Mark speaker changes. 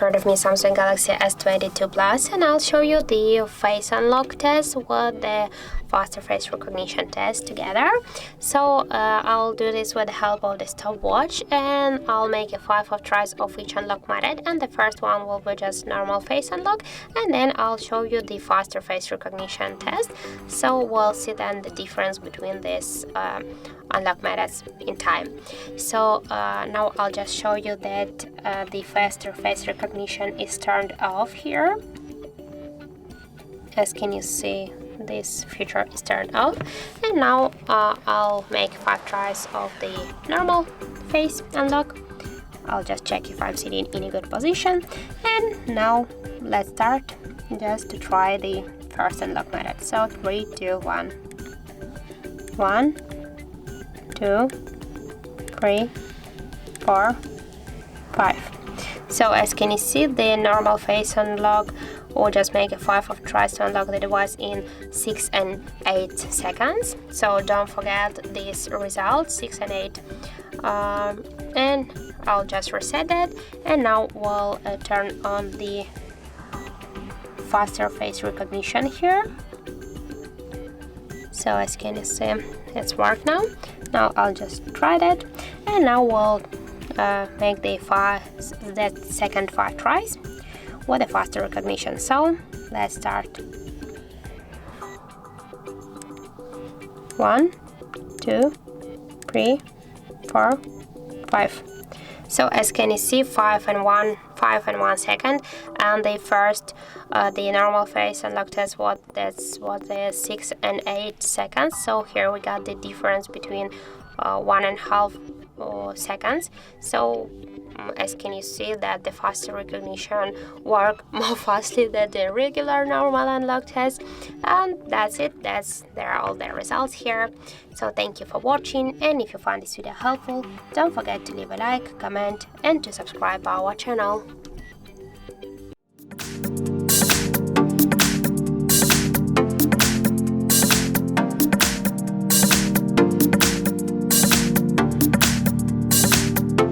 Speaker 1: front of me Samsung Galaxy S22 Plus, and I'll show you the face unlock test with the faster face recognition test together. So I'll do this with the help of the stopwatch, and I'll make 5 tries of each unlock method, and the first one will be just normal face unlock, and then I'll show you the faster face recognition test. So we'll see then the difference between these unlock methods in time. So now I'll just show you that the faster face recognition is turned off here. As can you see, this feature is turned off, and now I'll make 5 tries of the normal face unlock. I'll just check if I'm sitting in a good position, and now let's start just to try the first unlock method. So 3, 2, 1. 1, 2, 3, 4, 5. So as can you see, the normal face unlock will just make 5 tries to unlock the device in 6 and 8 seconds. So don't forget these results, 6 and 8. And I'll just reset that, and now we'll turn on the faster face recognition here. So as can you see, it's worked now. Now I'll just try that, and now we'll make the second 5 tries with a faster recognition. So let's start. 1, 2, 3, 4, 5. So as can you see, 5 and 1 second, and the first the normal face unlock test was the 6 and 8 seconds. So here we got the difference between 1.5 seconds. So as can you see that the faster recognition work more fastly than the regular normal unlock test. And that's it. There are all the results here. So thank you for watching, and if you found this video helpful, don't forget to leave a like, comment, and to subscribe our channel.